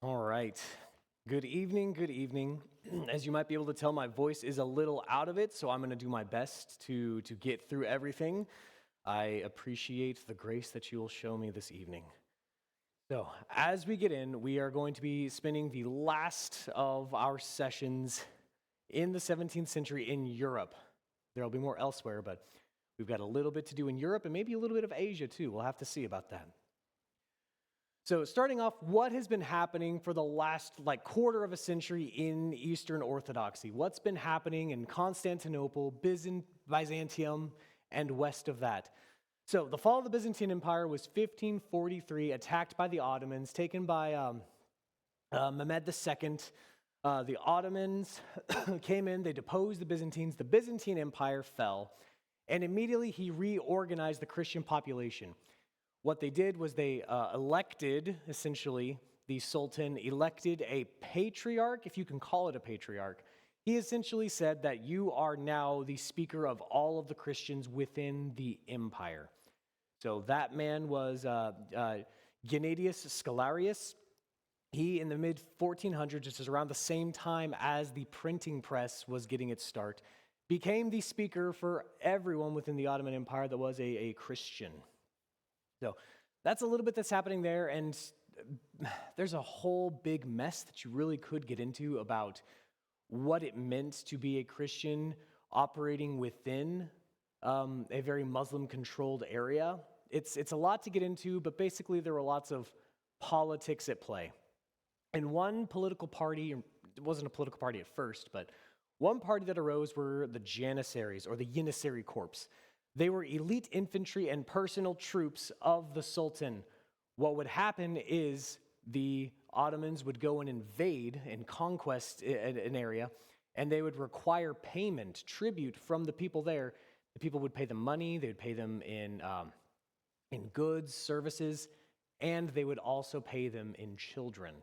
All right. Good evening, good evening. As you might be able to tell, my voice is a little out of it, so I'm going to do my best to get through everything. I appreciate the grace that you will show me this evening. So, as we get in, we are going to be spending the last of our sessions in the 17th century in Europe. There will be more elsewhere, but we've got a little bit to do in Europe and maybe a little bit of Asia too. We'll have to see about that. So starting off, what has been happening for the last quarter of a century in Eastern Orthodoxy? What's been happening in Constantinople, Byzantium, and west of that? So the fall of the Byzantine Empire was 1543, attacked by the Ottomans, taken by Mehmed II. The Ottomans came in, they deposed the Byzantines, the Byzantine Empire fell, and immediately he reorganized the Christian population. What they did was they elected, essentially, the Sultan elected a patriarch, if you can call it a patriarch. He essentially said that you are now the speaker of all of the Christians within the empire. So that man was Gennadius Scalarius. He, in the mid-1400s, just as around the same time as the printing press was getting its start, became the speaker for everyone within the Ottoman Empire that was a Christian. So that's a little bit that's happening there, and there's a whole big mess that you really could get into about what it meant to be a Christian operating within a very Muslim-controlled area. It's a lot to get into, but basically there were lots of politics at play. And one political party, it wasn't a political party at first, but one party that arose were the Janissaries, or the Janissary Corps. They were elite infantry and personal troops of the Sultan. What would happen is the Ottomans would go and invade and conquest an area, and they would require payment, tribute from the people there. The people would pay them money, they would pay them in goods, services, and they would also pay them in children.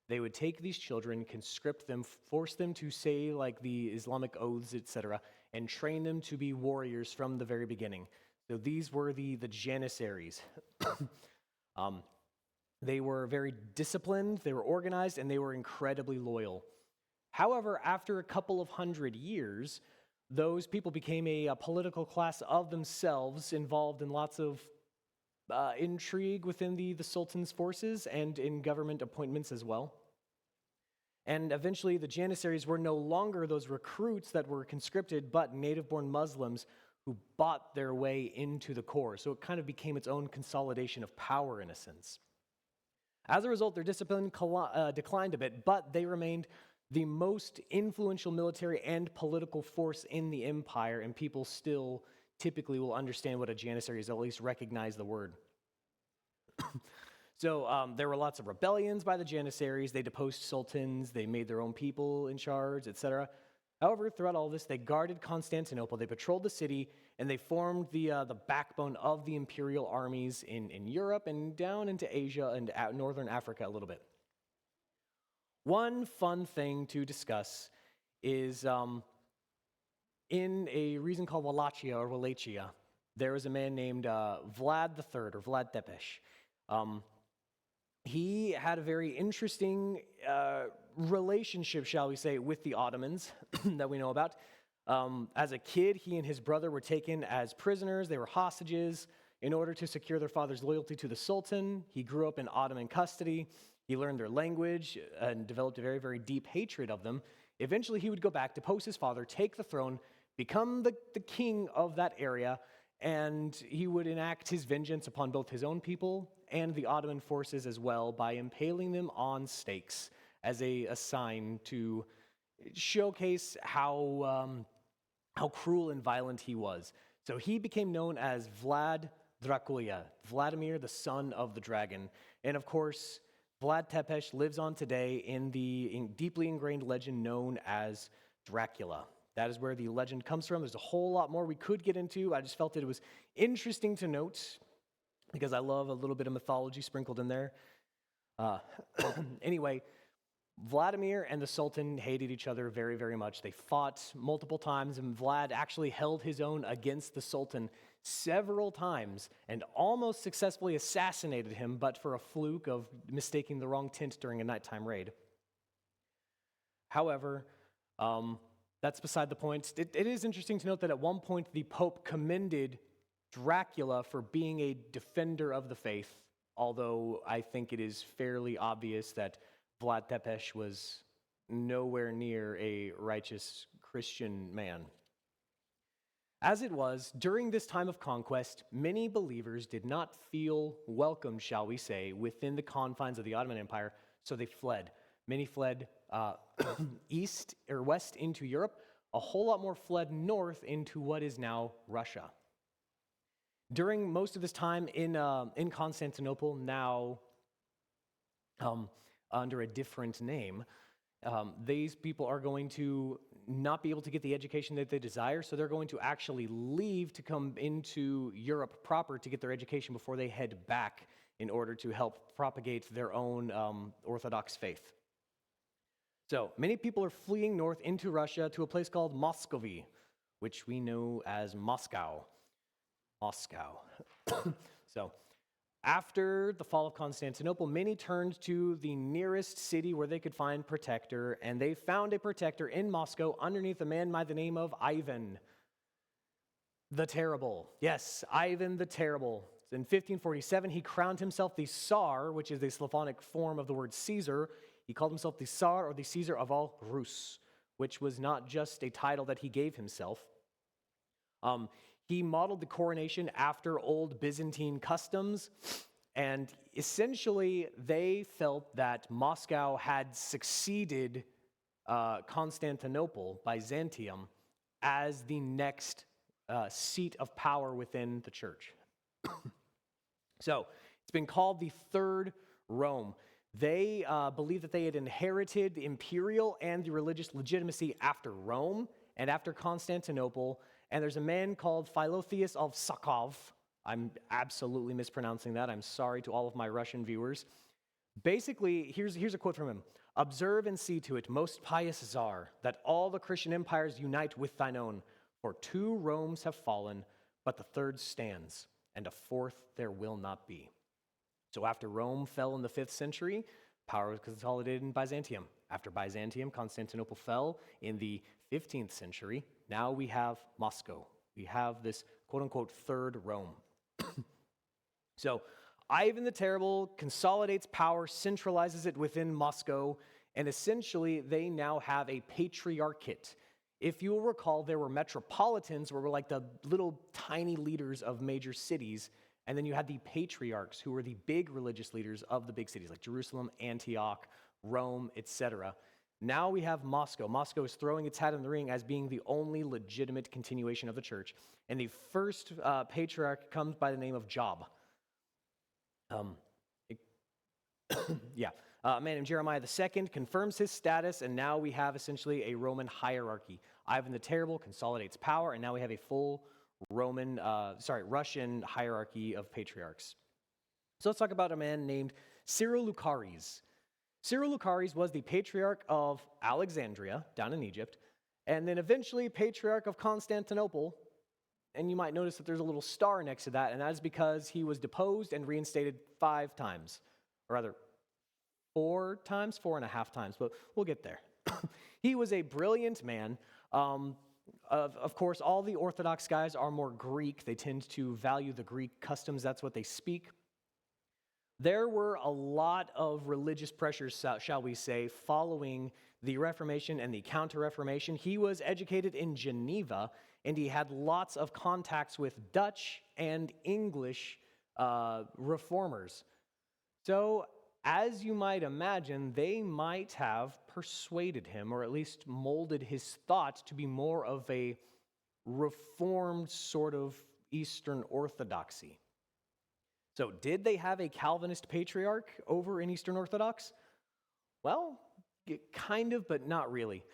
They would take these children, conscript them, force them to say the Islamic oaths, etc., and train them to be warriors from the very beginning. So these were the Janissaries. They were very disciplined, they were organized, and they were incredibly loyal. However, after a couple of hundred years, those people became a political class of themselves, involved in lots of intrigue within the Sultan's forces and in government appointments as well. And eventually the Janissaries were no longer those recruits that were conscripted, but native-born Muslims who bought their way into the core. So it kind of became its own consolidation of power in a sense. As a result, their discipline declined a bit, but they remained the most influential military and political force in the empire, and people still typically will understand what a Janissary is, at least recognize the word. So there were lots of rebellions by the Janissaries. They deposed sultans, they made their own people in charge, etc. However, throughout all this, they guarded Constantinople, they patrolled the city, and they formed the backbone of the imperial armies in Europe and down into Asia and northern Africa a little bit. One fun thing to discuss is in a region called Wallachia, there was a man named Vlad III, or Vlad Tepes. He had a very interesting relationship, shall we say, with the Ottomans that we know about. As a kid, he and his brother were taken as prisoners. They were hostages in order to secure their father's loyalty to the Sultan. He grew up in Ottoman custody. He learned their language and developed a very, very deep hatred of them. Eventually, he would go back, depose his father, take the throne, become the king of that area, and he would enact his vengeance upon both his own people and the Ottoman forces as well by impaling them on stakes as a sign to showcase how cruel and violent he was. So he became known as Vlad Dracula, Vladimir, the son of the dragon. And of course, Vlad Tepes lives on today in the deeply ingrained legend known as Dracula. That is where the legend comes from. There's a whole lot more we could get into. I just felt that it was interesting to note because I love a little bit of mythology sprinkled in there. Anyway, Vladimir and the Sultan hated each other very, very much. They fought multiple times, and Vlad actually held his own against the Sultan several times and almost successfully assassinated him, but for a fluke of mistaking the wrong tint during a nighttime raid. However, that's beside the point. It is interesting to note that at one point the Pope commended Dracula for being a defender of the faith, although I think it is fairly obvious that Vlad Tepes was nowhere near a righteous Christian man. As it was, during this time of conquest, many believers did not feel welcomed, shall we say, within the confines of the Ottoman Empire, so they fled. Many fled east or west into Europe. A whole lot more fled north into what is now Russia. During most of this time in Constantinople, now under a different name, these people are going to not be able to get the education that they desire, so they're going to actually leave to come into Europe proper to get their education before they head back in order to help propagate their own Orthodox faith. So many people are fleeing north into Russia to a place called Muscovy, which we know as Moscow. Moscow. So after the fall of Constantinople, many turned to the nearest city where they could find protector, and they found a protector in Moscow underneath a man by the name of Ivan the Terrible. Yes, Ivan the Terrible. In 1547, he crowned himself the Tsar, which is the Slavonic form of the word Caesar. He called himself the Tsar or the Caesar of all Rus, which was not just a title that he gave himself. He modeled the coronation after old Byzantine customs, and essentially they felt that Moscow had succeeded Constantinople, Byzantium, as the next seat of power within the church. So it's been called the Third Rome. They believed that they had inherited the imperial and the religious legitimacy after Rome and after Constantinople. And there's a man called Philotheus of Sakov. I'm absolutely mispronouncing that. I'm sorry to all of my Russian viewers. Basically, here's a quote from him. "Observe and see to it, most pious Tsar, that all the Christian empires unite with thine own. For 2 Romes have fallen, but the 3rd stands, and a 4th there will not be." So after Rome fell in the 5th century, power was consolidated in Byzantium. After Byzantium, Constantinople fell in the 15th century. Now we have Moscow. We have this quote-unquote Third Rome. So Ivan the Terrible consolidates power, centralizes it within Moscow, and essentially they now have a patriarchate. If you will recall, there were metropolitans, who were like the little tiny leaders of major cities, and then you had the patriarchs, who were the big religious leaders of the big cities, like Jerusalem, Antioch, Rome, etc. Now we have Moscow. Moscow is throwing its hat in the ring as being the only legitimate continuation of the church. And the first patriarch comes by the name of Job. A man named Jeremiah II confirms his status, and now we have essentially a Roman hierarchy. Ivan the Terrible consolidates power, and now we have a full Russian hierarchy of patriarchs. So let's talk about a man named Cyril Lucaris. Cyril Lucaris was the patriarch of Alexandria, down in Egypt, and then eventually patriarch of Constantinople. And you might notice that there's a little star next to that, and that is because he was deposed and reinstated 5 times, or rather 4 times, 4.5 times, but we'll get there. He was a brilliant man. Of course, all the Orthodox guys are more Greek. They tend to value the Greek customs. That's what they speak. There were a lot of religious pressures, shall we say, following the Reformation and the Counter-Reformation. He was educated in Geneva, and he had lots of contacts with Dutch and English reformers. So, as you might imagine, they might have persuaded him, or at least molded his thought to be more of a reformed sort of Eastern Orthodoxy. So, did they have a Calvinist patriarch over in Eastern Orthodox? Well, kind of, but not really.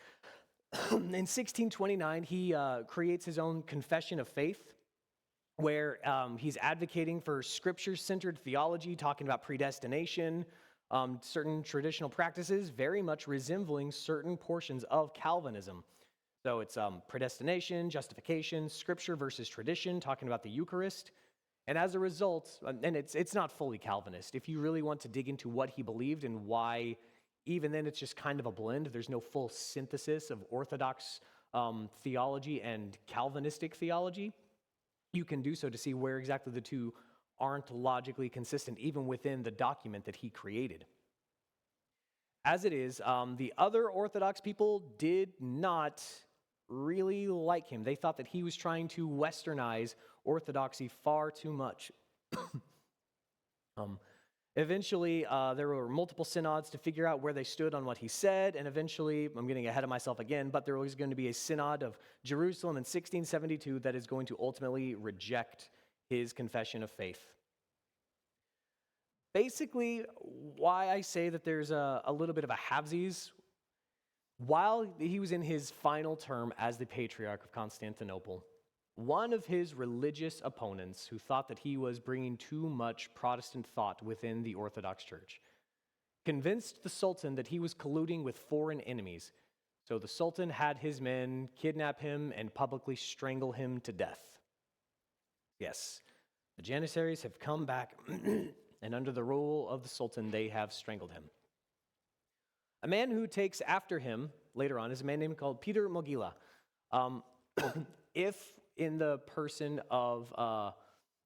In 1629, he creates his own confession of faith, where he's advocating for scripture-centered theology, talking about predestination, certain traditional practices very much resembling certain portions of Calvinism. So it's predestination, justification, scripture versus tradition, talking about the Eucharist. And as a result, and it's not fully Calvinist. If you really want to dig into what he believed and why, even then it's just kind of a blend. There's no full synthesis of Orthodox theology and Calvinistic theology. You can do so to see where exactly the two aren't logically consistent, even within the document that he created. As it is, the other Orthodox people did not really like him. They thought that he was trying to westernize Orthodoxy far too much. Eventually, there were multiple synods to figure out where they stood on what he said, and eventually, I'm getting ahead of myself again, but there was going to be a synod of Jerusalem in 1672 that is going to ultimately reject his confession of faith. Basically, why I say that there's a little bit of a halvesies, while he was in his final term as the Patriarch of Constantinople, one of his religious opponents, who thought that he was bringing too much Protestant thought within the Orthodox Church, convinced the Sultan that he was colluding with foreign enemies. So the Sultan had his men kidnap him and publicly strangle him to death. Yes, the Janissaries have come back, and under the rule of the Sultan, they have strangled him. A man who takes after him later on is a man named called Peter Mogila. If in the person of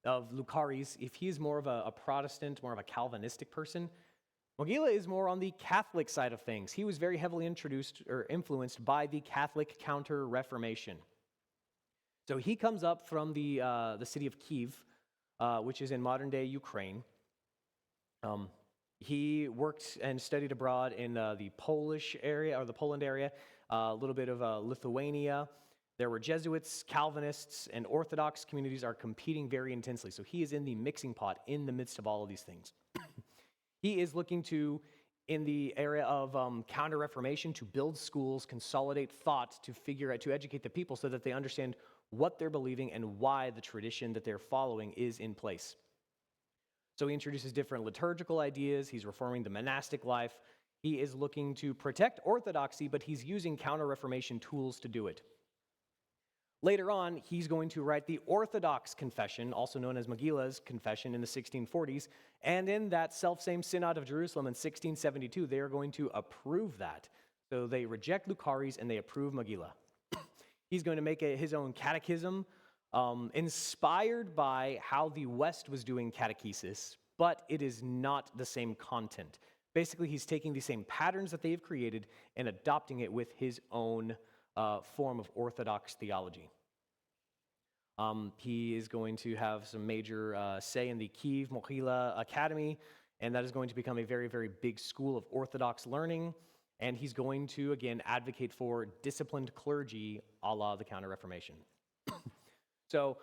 Lucaris, if he's more of a Protestant, more of a Calvinistic person, Mogila is more on the Catholic side of things. He was very heavily introduced or influenced by the Catholic Counter-Reformation. So he comes up from the city of Kiev, which is in modern-day Ukraine. He worked and studied abroad in the Polish area, or the Poland area, a little bit of Lithuania. There were Jesuits, Calvinists, and Orthodox communities are competing very intensely. So he is in the mixing pot in the midst of all of these things. He is looking to, in the area of counter-reformation, to build schools, consolidate thought, to educate the people so that they understand what they're believing and why the tradition that they're following is in place. So he introduces different liturgical ideas. He's reforming the monastic life. He is looking to protect orthodoxy, but he's using counter-reformation tools to do it. Later on, he's going to write the Orthodox Confession, also known as Mogila's Confession, in the 1640s. And in that selfsame Synod of Jerusalem in 1672, they are going to approve that. So they reject Lucaris and they approve Mogila. He's going to make his own catechism, inspired by how the West was doing catechesis, but it is not the same content. Basically, he's taking the same patterns that they've created and adopting it with his own form of Orthodox theology. He is going to have some major say in the Kiev Mogila Academy, and that is going to become a very, very big school of Orthodox learning. And he's going to, again, advocate for disciplined clergy a la the Counter-Reformation. So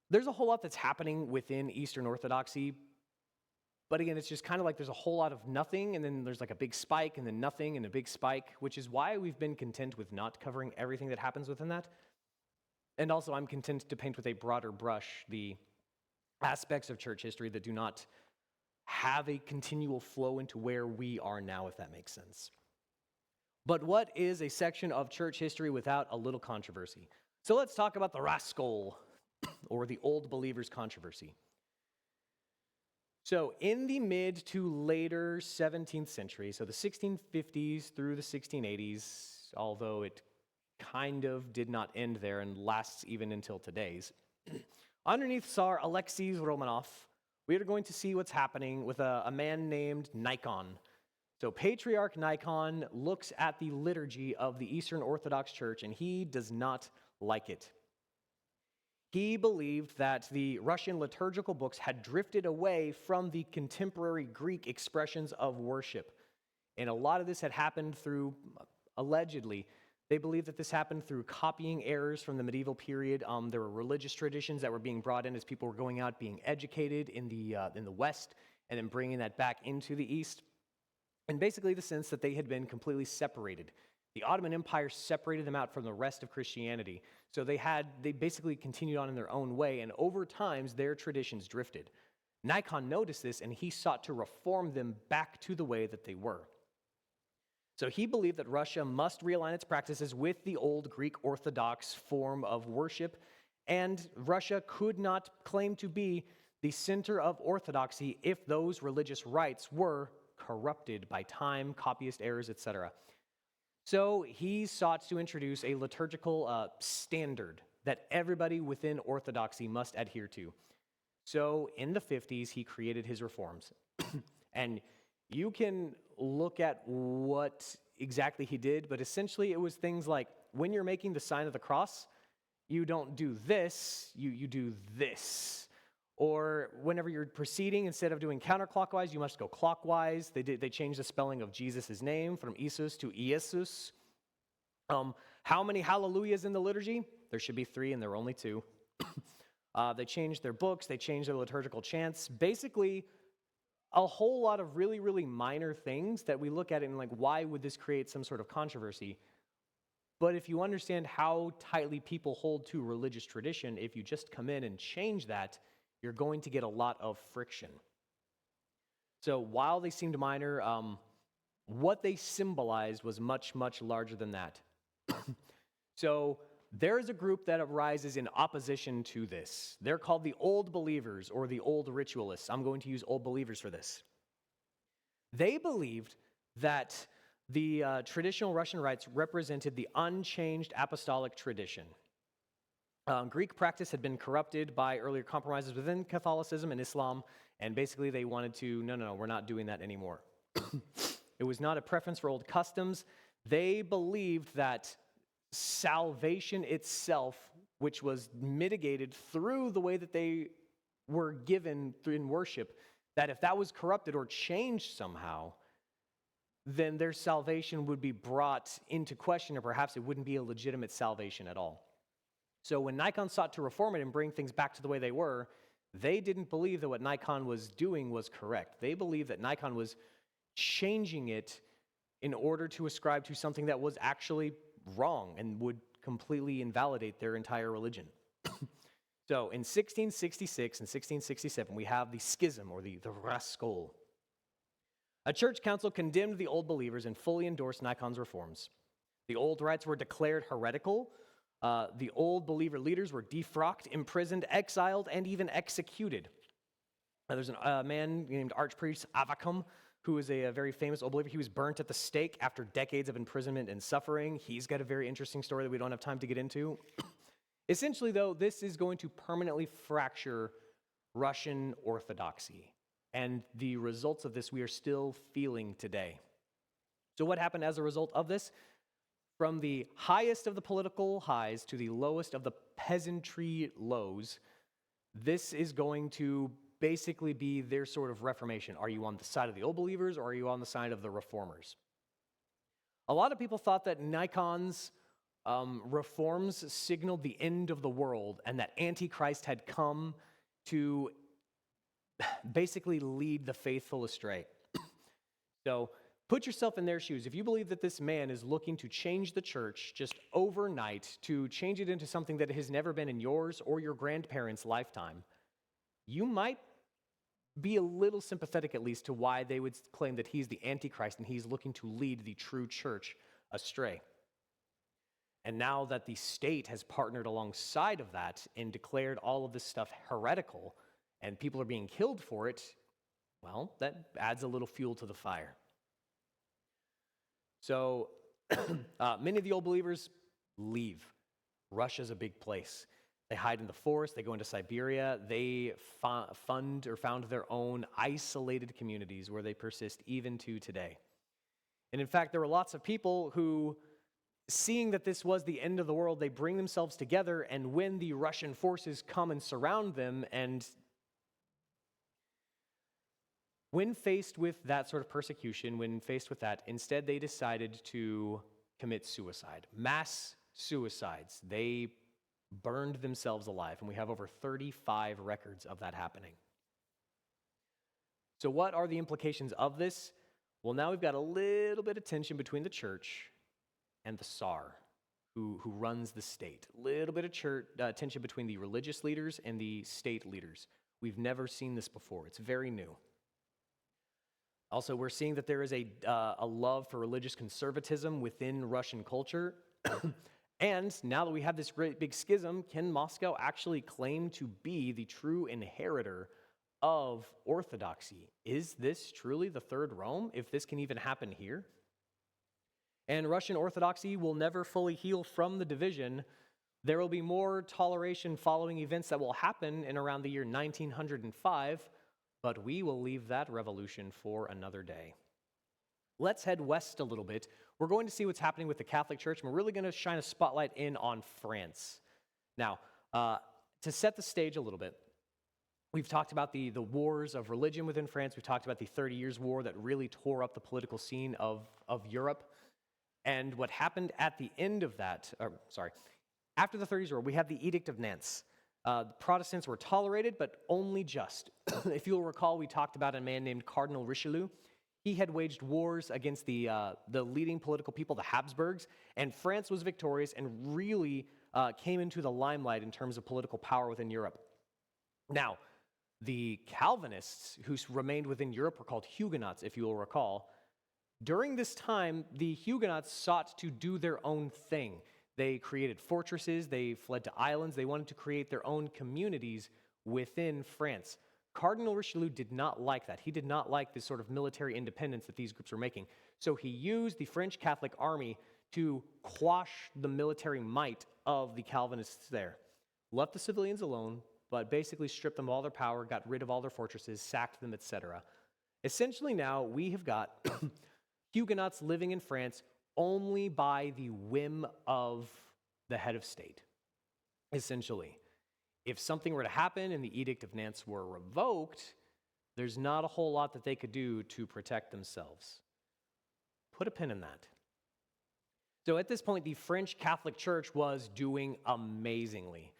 there's a whole lot that's happening within Eastern Orthodoxy. But again, it's just kind of like there's a whole lot of nothing, and then there's like a big spike, and then nothing, and a big spike, which is why we've been content with not covering everything that happens within that. And also, I'm content to paint with a broader brush the aspects of church history that do not have a continual flow into where we are now, if that makes sense. But what is a section of church history without a little controversy? So let's talk about the Raskol, or the Old Believers controversy. So in the mid to later 17th century, so the 1650s through the 1680s, although it kind of did not end there and lasts even until today's, underneath Tsar Alexei Romanov, we are going to see what's happening with a man named Nikon. So Patriarch Nikon looks at the liturgy of the Eastern Orthodox Church, and he does not like it. He believed that the Russian liturgical books had drifted away from the contemporary Greek expressions of worship. And a lot of this had happened through, allegedly, they believed that this happened through copying errors from the medieval period. There were religious traditions that were being brought in as people were going out, being educated in the West, and then bringing that back into the East. And basically the sense that they had been completely separated. The Ottoman Empire separated them out from the rest of Christianity. So they basically continued on in their own way, and over time, their traditions drifted. Nikon noticed this, and he sought to reform them back to the way that they were. So he believed that Russia must realign its practices with the old Greek Orthodox form of worship, and Russia could not claim to be the center of orthodoxy if those religious rites were corrupted by time, copyist errors, etc. So he sought to introduce a liturgical standard that everybody within orthodoxy must adhere to. So in the 50s, he created his reforms. And you can look at what exactly he did, but essentially it was things like, when you're making the sign of the cross, you don't do this, you do this. Or whenever you're proceeding, instead of doing counterclockwise, you must go clockwise. They changed the spelling of Jesus' name from Isus to Iesus. How many hallelujahs in the liturgy? There should be 3, and there are only 2. They changed their books. They changed their liturgical chants. Basically, a whole lot of really, really minor things that we look at it and like, why would this create some sort of controversy? But if you understand how tightly people hold to religious tradition, if you just come in and change that, you're going to get a lot of friction. So while they seemed minor, what they symbolized was much, much larger than that. So there is a group that arises in opposition to this. They're called the Old Believers or the Old Ritualists. I'm going to use Old Believers for this. They believed that the traditional Russian rites represented the unchanged apostolic tradition. Greek practice had been corrupted by earlier compromises within Catholicism and Islam, and basically they wanted to, no, we're not doing that anymore. It was not a preference for old customs. They believed that salvation itself, which was mitigated through the way that they were given in worship, that if that was corrupted or changed somehow, then their salvation would be brought into question, or perhaps it wouldn't be a legitimate salvation at all. So when Nikon sought to reform it and bring things back to the way they were, they didn't believe that what Nikon was doing was correct. They believed that Nikon was changing it in order to ascribe to something that was actually wrong and would completely invalidate their entire religion. So in 1666 and 1667, we have the schism, or the raskol. A church council condemned the Old Believers and fully endorsed Nikon's reforms. The old rites were declared heretical. The Old Believer leaders were defrocked, imprisoned, exiled, and even executed. There's a man named Archpriest Avvakum, who is a very famous Old Believer. He was burnt at the stake after decades of imprisonment and suffering. He's got a very interesting story that we don't have time to get into. Essentially, though, this is going to permanently fracture Russian Orthodoxy. And the results of this we are still feeling today. So what happened as a result of this? From the highest of the political highs to the lowest of the peasantry lows, this is going to basically be their sort of reformation. Are you on the side of the Old Believers, or are you on the side of the reformers? A lot of people thought that Nikon's reforms signaled the end of the world and that Antichrist had come to basically lead the faithful astray. So put yourself in their shoes. If you believe that this man is looking to change the church just overnight, to change it into something that has never been in yours or your grandparents' lifetime, you might be a little sympathetic, at least, to why they would claim that he's the Antichrist and he's looking to lead the true church astray. And now that the state has partnered alongside of that and declared all of this stuff heretical, and people are being killed for it, well, that adds a little fuel to the fire. So many of the Old Believers leave. Russia's a big place. They hide in the forest. They go into Siberia. They found their own isolated communities where they persist even to today. And in fact, there were lots of people who, seeing that this was the end of the world, they bring themselves together, and when the Russian forces come and surround them, and when faced with that sort of persecution, when faced with that, instead they decided to commit suicide. Mass suicides. They burned themselves alive, and we have over 35 records of that happening. So what are the implications of this? Well, now we've got a little bit of tension between the church and the Tsar, who runs the state. A little bit of tension between the religious leaders and the state leaders. We've never seen this before. It's very new. Also, we're seeing that there is a love for religious conservatism within Russian culture. And now that we have this great big schism, can Moscow actually claim to be the true inheritor of Orthodoxy? Is this truly the Third Rome, if this can even happen here? And Russian Orthodoxy will never fully heal from the division. There will be more toleration following events that will happen in around the year 1905, but we will leave that revolution for another day. Let's head west a little bit. We're going to see what's happening with the Catholic Church, and we're really going to shine a spotlight in on France. Now, to set the stage a little bit, we've talked about the wars of religion within France. We've talked about the 30 Years' War that really tore up the political scene of Europe. And what happened at the end of that, after the 30 Years' War, we have the Edict of Nantes. The Protestants were tolerated, but only just. If you'll recall, we talked about a man named Cardinal Richelieu. He had waged wars against the leading political people, the Habsburgs, and France was victorious and really came into the limelight in terms of political power within Europe. Now, the Calvinists who remained within Europe were called Huguenots, if you will recall. During this time, the Huguenots sought to do their own thing. They created fortresses, they fled to islands, they wanted to create their own communities within France. Cardinal Richelieu did not like that. He did not like this sort of military independence that these groups were making. So he used the French Catholic army to quash the military might of the Calvinists there. Left the civilians alone, but basically stripped them of all their power, got rid of all their fortresses, sacked them, etc. Essentially now we have got Huguenots living in France only by the whim of the head of state, essentially. If something were to happen and the Edict of Nantes were revoked, there's not a whole lot that they could do to protect themselves. Put a pin in that. So at this point, the French Catholic Church was doing amazingly.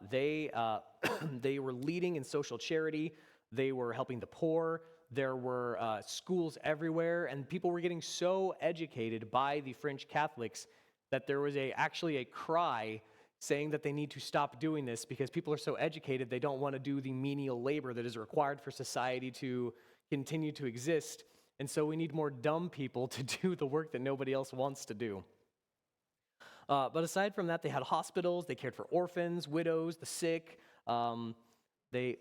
They were leading in social charity. They were helping the poor. There were schools everywhere, and people were getting so educated by the French Catholics that there was actually a cry saying that they need to stop doing this because people are so educated they don't want to do the menial labor that is required for society to continue to exist. And so we need more dumb people to do the work that nobody else wants to do. But aside from that, they had hospitals, they cared for orphans, widows, the sick. They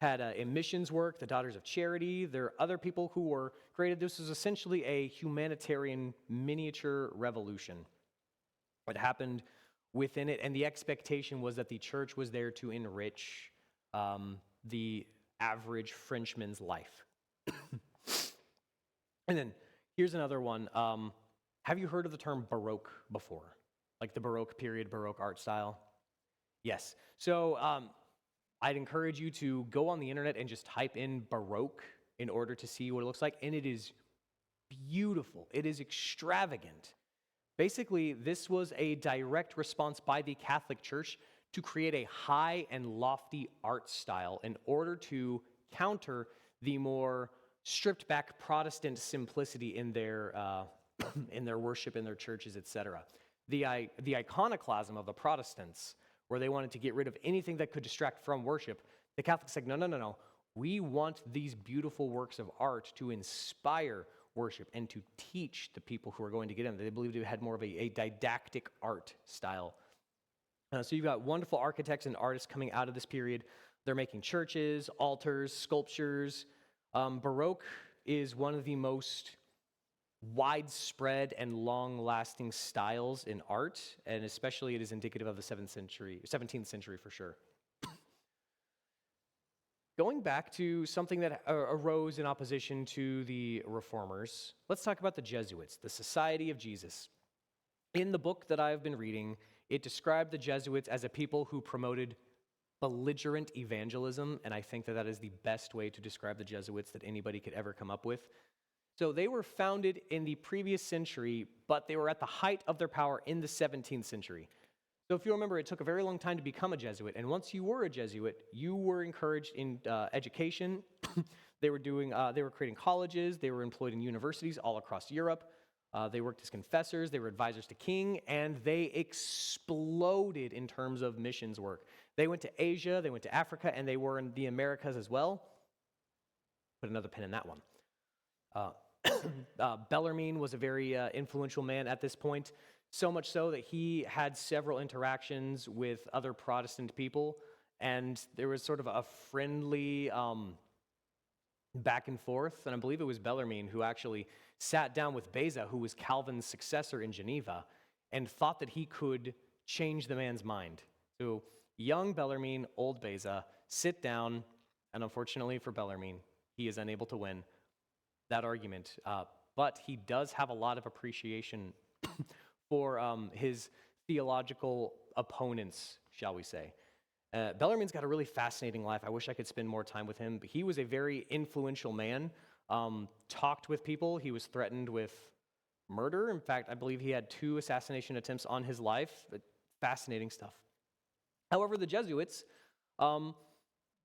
had a missions work, the Daughters of Charity. There are other people who were created. This was essentially a humanitarian miniature revolution. What happened within it, and the expectation was that the church was there to enrich the average Frenchman's life. And then here's another one. Have you heard of the term Baroque before? Like the Baroque period, Baroque art style? Yes. So I'd encourage you to go on the internet and just type in Baroque in order to see what it looks like. And it is beautiful. It is extravagant. Basically, this was a direct response by the Catholic Church to create a high and lofty art style in order to counter the more stripped back Protestant simplicity in their worship, in their churches, etc. The iconoclasm of the Protestants, where they wanted to get rid of anything that could distract from worship, the Catholics said, no. We want these beautiful works of art to inspire worship and to teach the people who are going to get in. They believed it had more of a didactic art style. So you've got wonderful architects and artists coming out of this period. They're making churches, altars, sculptures. Baroque is one of the most widespread and long-lasting styles in art, and especially it is indicative of the 17th century for sure. Going back to something that arose in opposition to the Reformers, let's talk about the Jesuits, the Society of Jesus. In the book that I've been reading, it described the Jesuits as a people who promoted belligerent evangelism, and I think that is the best way to describe the Jesuits that anybody could ever come up with. So they were founded in the previous century, but they were at the height of their power in the 17th century. So if you remember, it took a very long time to become a Jesuit, and once you were a Jesuit, you were encouraged in education. They were creating colleges, they were employed in universities all across Europe. They worked as confessors, they were advisors to king, and they exploded in terms of missions work. They went to Asia, they went to Africa, and they were in the Americas as well. Put another pin in that one. Bellarmine was a very influential man at this point, so much so that he had several interactions with other Protestant people, and there was sort of a friendly back and forth, and I believe it was Bellarmine who actually sat down with Beza, who was Calvin's successor in Geneva, and thought that he could change the man's mind. So young Bellarmine, old Beza, sit down, and unfortunately for Bellarmine, he is unable to win that argument. But he does have a lot of appreciation for his theological opponents, shall we say. Bellarmine's got a really fascinating life. I wish I could spend more time with him, but he was a very influential man, talked with people. He was threatened with murder. In fact, I believe he had 2 assassination attempts on his life. Fascinating stuff. However, the Jesuits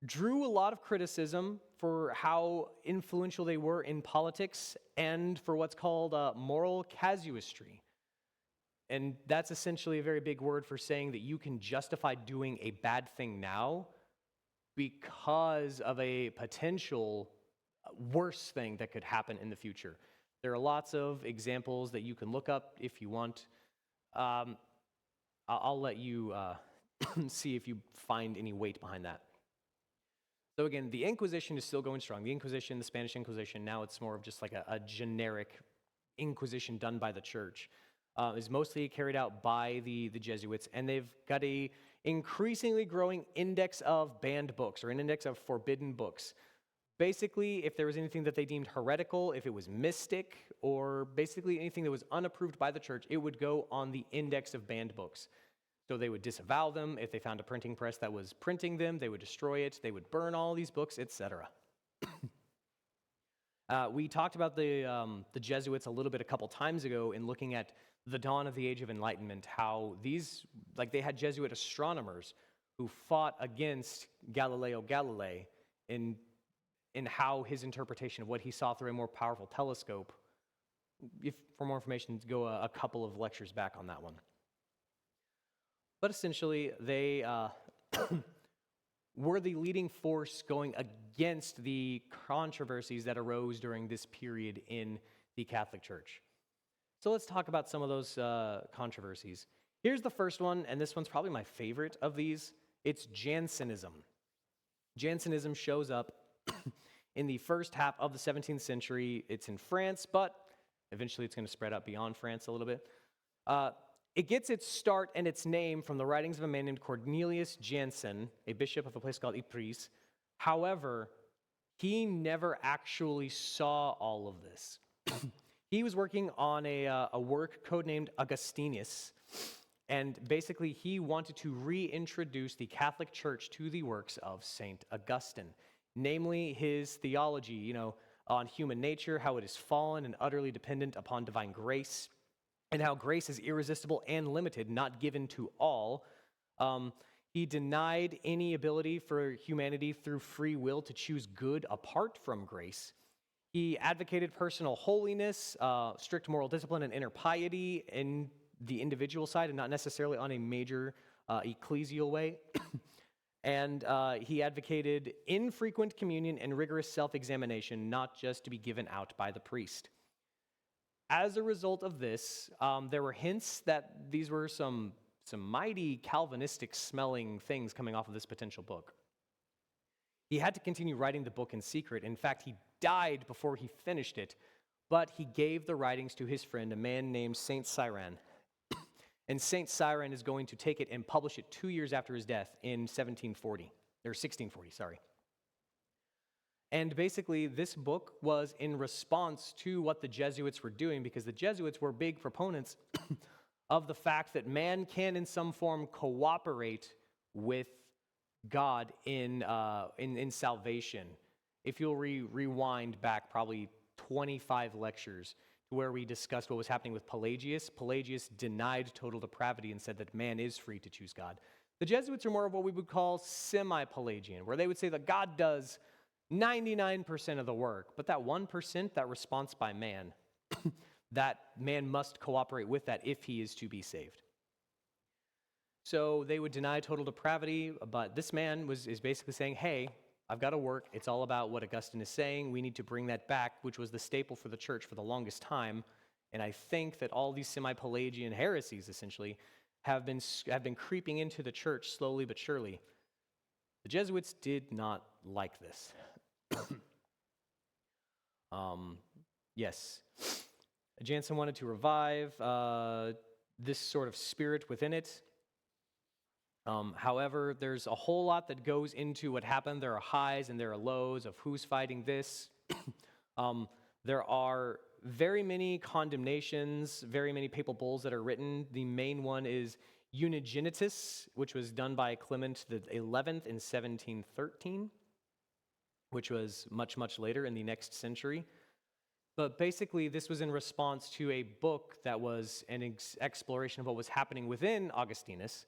drew a lot of criticism for how influential they were in politics and for what's called moral casuistry. And that's essentially a very big word for saying that you can justify doing a bad thing now because of a potential worse thing that could happen in the future. There are lots of examples that you can look up if you want. I'll let you see if you find any weight behind that. So again, the Inquisition is still going strong. The Inquisition, the Spanish Inquisition, now it's more of just like a generic Inquisition done by the church. Is mostly carried out by the Jesuits, and they've got a increasingly growing index of banned books, or an index of forbidden books. Basically, if there was anything that they deemed heretical, if it was mystic, or basically anything that was unapproved by the church, it would go on the index of banned books. So they would disavow them. If they found a printing press that was printing them, they would destroy it. They would burn all these books, etc. We talked about the Jesuits a little bit a couple times ago in looking at the dawn of the Age of Enlightenment, how they had Jesuit astronomers who fought against Galileo Galilei in how his interpretation of what he saw through a more powerful telescope. For more information, go a couple of lectures back on that one. But essentially, they were the leading force going against the controversies that arose during this period in the Catholic Church. So let's talk about some of those controversies. Here's the first one, and this one's probably my favorite of these. It's Jansenism. Jansenism shows up in the first half of the 17th century. It's in France, but eventually it's going to spread out beyond France a little bit. It gets its start and its name from the writings of a man named Cornelius Jansen, a bishop of a place called Ypres. However, he never actually saw all of this. He was working on a work codenamed Augustinus, and basically he wanted to reintroduce the Catholic Church to the works of Saint Augustine, namely his theology, on human nature, how it is fallen and utterly dependent upon divine grace, and how grace is irresistible and limited, not given to all. He denied any ability for humanity through free will to choose good apart from grace. He advocated personal holiness, strict moral discipline, and inner piety in the individual side, and not necessarily on a major ecclesial way. And he advocated infrequent communion and rigorous self-examination, not just to be given out by the priest. As a result of this, there were hints that these were some mighty Calvinistic-smelling things coming off of this potential book. He had to continue writing the book in secret. In fact, he died before he finished it, but he gave the writings to his friend, a man named Saint Cyran. And Saint Cyran is going to take it and publish it 2 years after his death in 1640, sorry. And basically, this book was in response to what the Jesuits were doing, because the Jesuits were big proponents of the fact that man can, in some form, cooperate with God in salvation. If you'll rewind back probably 25 lectures to where we discussed what was happening with Pelagius. Pelagius denied total depravity and said that man is free to choose God. The Jesuits are more of what we would call semi-Pelagian, where they would say that God does 99% of the work, but that 1%, that response by man, that man must cooperate with that if he is to be saved. So they would deny total depravity, but this man is basically saying, hey, I've got to work. It's all about what Augustine is saying. We need to bring that back, which was the staple for the church for the longest time. And I think that all these semi-Pelagian heresies, essentially, have been creeping into the church slowly but surely. The Jesuits did not like this. Yes. Jansen wanted to revive this sort of spirit within it. However, there's a whole lot that goes into what happened. There are highs and there are lows of who's fighting this. There are very many condemnations, very many papal bulls that are written. The main one is Unigenitus, which was done by Clement the 11th in 1713, which was much, much later in the next century. But basically, this was in response to a book that was an exploration of what was happening within Augustinus.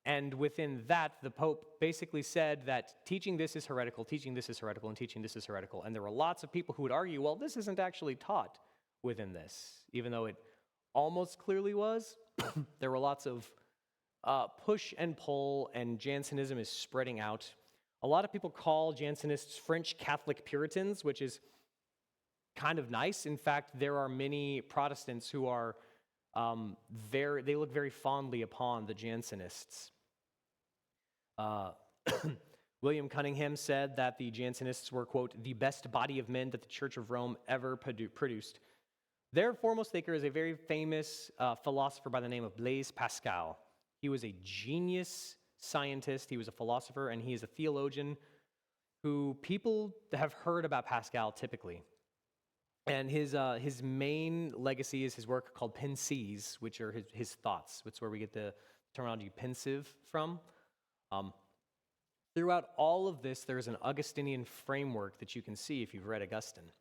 And within that, the Pope basically said that teaching this is heretical, teaching this is heretical, and teaching this is heretical. And there were lots of people who would argue, well, this isn't actually taught within this, even though it almost clearly was. There were lots of push and pull, and Jansenism is spreading out. A lot of people call Jansenists French Catholic Puritans, which is kind of nice. In fact, there are many Protestants who are they look very fondly upon the Jansenists. William Cunningham said that the Jansenists were, quote, the best body of men that the Church of Rome ever produced. Their foremost thinker is a very famous philosopher by the name of Blaise Pascal. He was a genius scientist, he was a philosopher, and he is a theologian who people have heard about Pascal typically. And his main legacy is his work called Pensées, which are his thoughts. That's where we get the terminology pensive from. Throughout all of this, there's an Augustinian framework that you can see if you've read Augustine.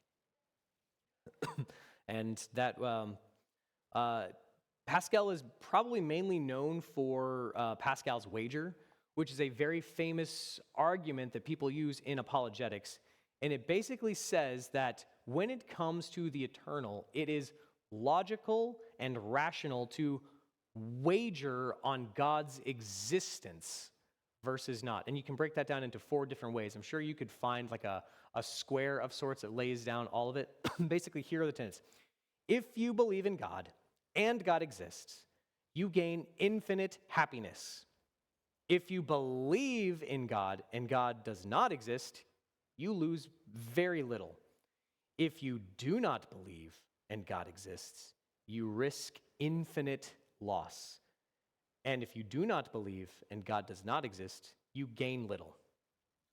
And that Pascal is probably mainly known for Pascal's wager, which is a very famous argument that people use in apologetics. And it basically says that when it comes to the eternal, it is logical and rational to wager on God's existence versus not. And you can break that down into 4 different ways. I'm sure you could find like a square of sorts that lays down all of it. Basically, here are the tenets. If you believe in God and God exists, you gain infinite happiness. If you believe in God and God does not exist, you lose very little. If you do not believe and God exists, you risk infinite loss. And if you do not believe and God does not exist, you gain little.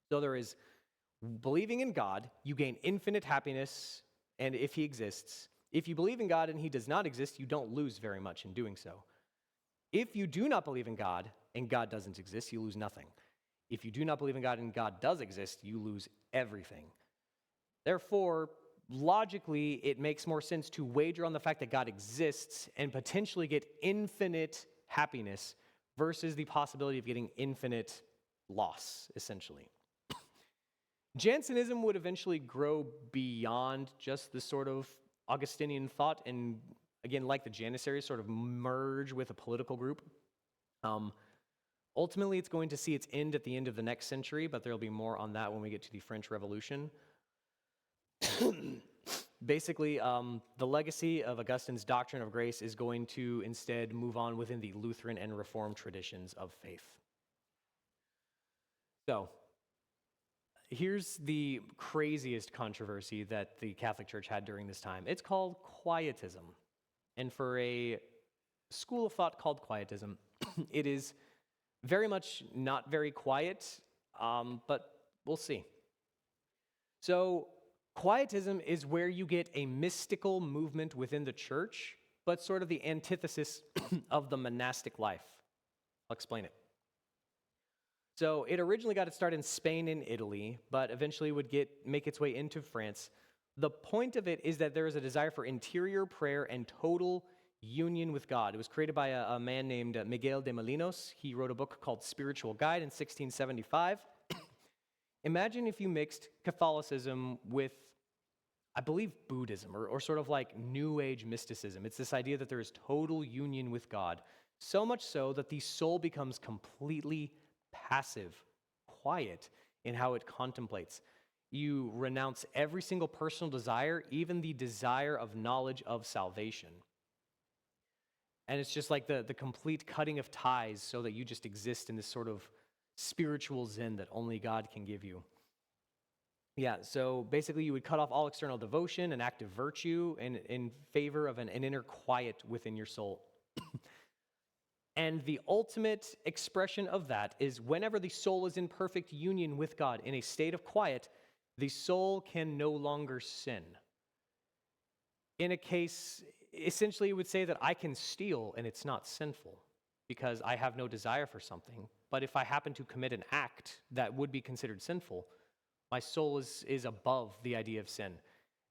So there is believing in God, you gain infinite happiness, and if he exists. If you believe in God and he does not exist, you don't lose very much in doing so. If you do not believe in God and God doesn't exist, you lose nothing. If you do not believe in God and God does exist, you lose everything. Therefore, logically, it makes more sense to wager on the fact that God exists and potentially get infinite happiness versus the possibility of getting infinite loss, essentially. Jansenism would eventually grow beyond just this sort of Augustinian thought and, again, like the Janissaries, sort of merge with a political group. Ultimately, it's going to see its end at the end of the next century, but there'll be more on that when we get to the French Revolution. Basically, the legacy of Augustine's doctrine of grace is going to instead move on within the Lutheran and Reformed traditions of faith. So, here's the craziest controversy that the Catholic Church had during this time. It's called Quietism. And for a school of thought called Quietism, it is very much not very quiet, but we'll see. So, Quietism is where you get a mystical movement within the church, but sort of the antithesis of the monastic life. I'll explain it. So it originally got its start in Spain and Italy, but eventually would make its way into France. The point of it is that there is a desire for interior prayer and total union with God. It was created by a man named Miguel de Molinos. He wrote a book called Spiritual Guide in 1675. Imagine if you mixed Catholicism with, I believe, Buddhism, or sort of like New Age mysticism. It's this idea that there is total union with God. so much so that the soul becomes completely passive, quiet in how it contemplates. You renounce every single personal desire, even the desire of knowledge of salvation. And it's just like the complete cutting of ties so that you just exist in this sort of spiritual zen that only God can give you. Yeah, so basically you would cut off all external devotion and active virtue in favor of an inner quiet within your soul. And the ultimate expression of that is whenever the soul is in perfect union with God, in a state of quiet, the soul can no longer sin. In a case, essentially it would say that I can steal and it's not sinful because I have no desire for something. But if I happen to commit an act that would be considered sinful, my soul is above the idea of sin.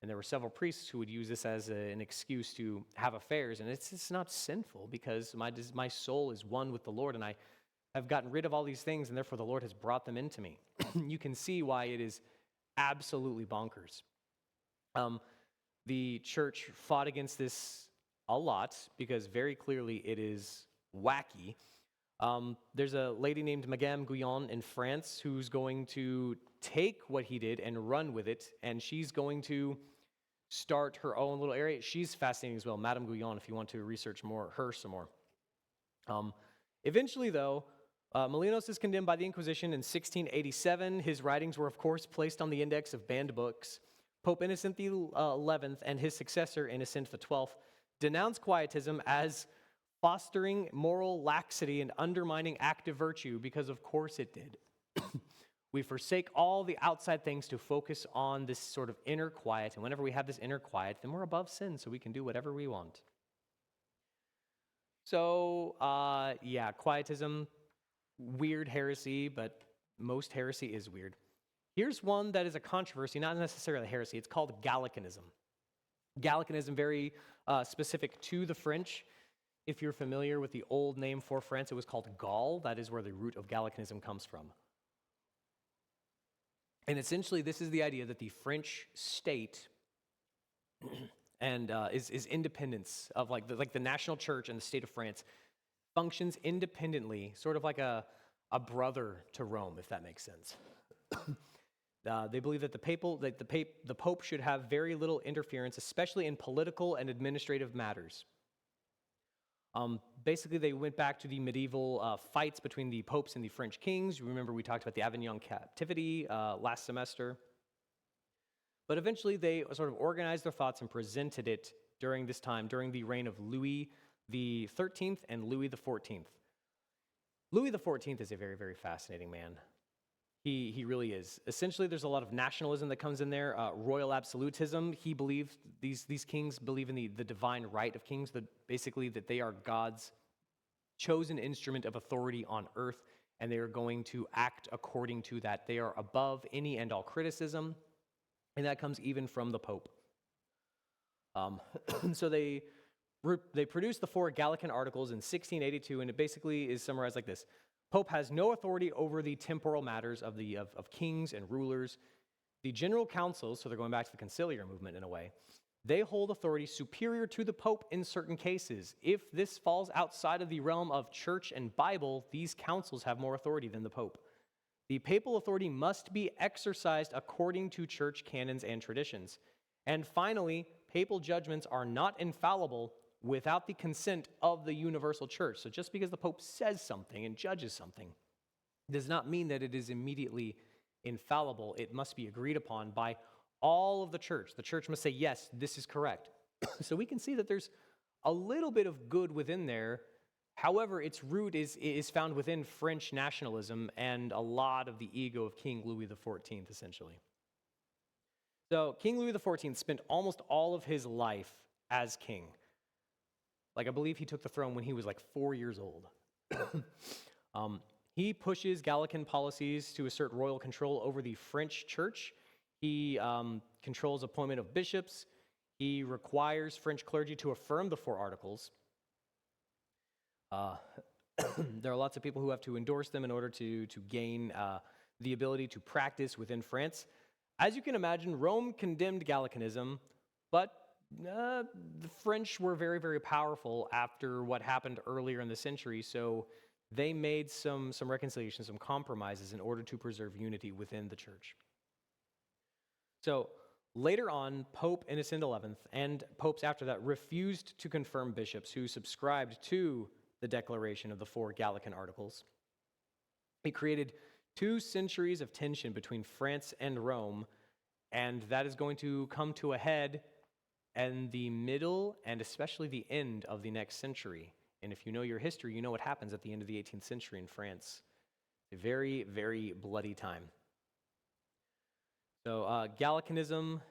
And there were several priests who would use this as an excuse to have affairs. And it's not sinful because my soul is one with the Lord and I have gotten rid of all these things and therefore the Lord has brought them into me. You can see why it is absolutely bonkers. The church fought against this a lot because very clearly it is wacky. There's a lady named Madame Guyon in France who's going to take what he did and run with it, and she's going to start her own little area. She's fascinating as well, Madame Guyon, if you want to research her some more. Eventually, though, Molinos is condemned by the Inquisition in 1687. His writings were, of course, placed on the index of banned books. Pope Innocent XI and his successor, Innocent XII, denounced Quietism as fostering moral laxity and undermining active virtue because, of course, it did. We forsake all the outside things to focus on this sort of inner quiet, and whenever we have this inner quiet, then we're above sin, so we can do whatever we want. So, Quietism, weird heresy, but most heresy is weird. Here's one that is a controversy, not necessarily heresy. It's called Gallicanism. Gallicanism, very specific to the French. If you're familiar with the old name for France, it was called Gaul. That is where the root of Gallicanism comes from. And essentially, this is the idea that the French state and is independence of like the national church and the state of France functions independently, sort of like a brother to Rome, if that makes sense. They believe that the Pope should have very little interference, especially in political and administrative matters. Basically, they went back to the medieval fights between the popes and the French kings. Remember, we talked about the Avignon captivity last semester. But eventually, they sort of organized their thoughts and presented it during this time, during the reign of Louis the 13th and Louis the 14th. Louis the 14th is a very, very fascinating man. He really is. Essentially, there's a lot of nationalism that comes in there. Royal absolutism. He believed, these kings believe in the divine right of kings, that basically that they are God's chosen instrument of authority on earth, and they are going to act according to that. They are above any and all criticism, and that comes even from the Pope. So they produced the 4 Gallican Articles in 1682, and it basically is summarized like this. Pope has no authority over the temporal matters of kings and rulers. The general councils, so they're going back to the conciliar movement in a way, they hold authority superior to the Pope in certain cases. If this falls outside of the realm of church and Bible, these councils have more authority than the Pope. The papal authority must be exercised according to church canons and traditions. And finally, papal judgments are not infallible without the consent of the universal church. So just because the Pope says something and judges something does not mean that it is immediately infallible. It must be agreed upon by all of the church. The church must say, yes, this is correct. So we can see that there's a little bit of good within there. However, its root is found within French nationalism and a lot of the ego of King Louis XIV, essentially. So King Louis XIV spent almost all of his life as king. Like, I believe he took the throne when he was like 4 years old. He pushes Gallican policies to assert royal control over the French church. He controls appointment of bishops. He requires French clergy to affirm the 4 articles. There are lots of people who have to endorse them in order to gain the ability to practice within France. As you can imagine, Rome condemned Gallicanism, but The French were very, very powerful after what happened earlier in the century, so they made some reconciliations, some compromises in order to preserve unity within the church. So later on, Pope Innocent XI and popes after that refused to confirm bishops who subscribed to the declaration of the 4 Gallican Articles. It created 2 centuries of tension between France and Rome, and that is going to come to a head in the middle and especially the end of the next century. And if you know your history, you know what happens at the end of the 18th century in France. A very, very bloody time. So Gallicanism,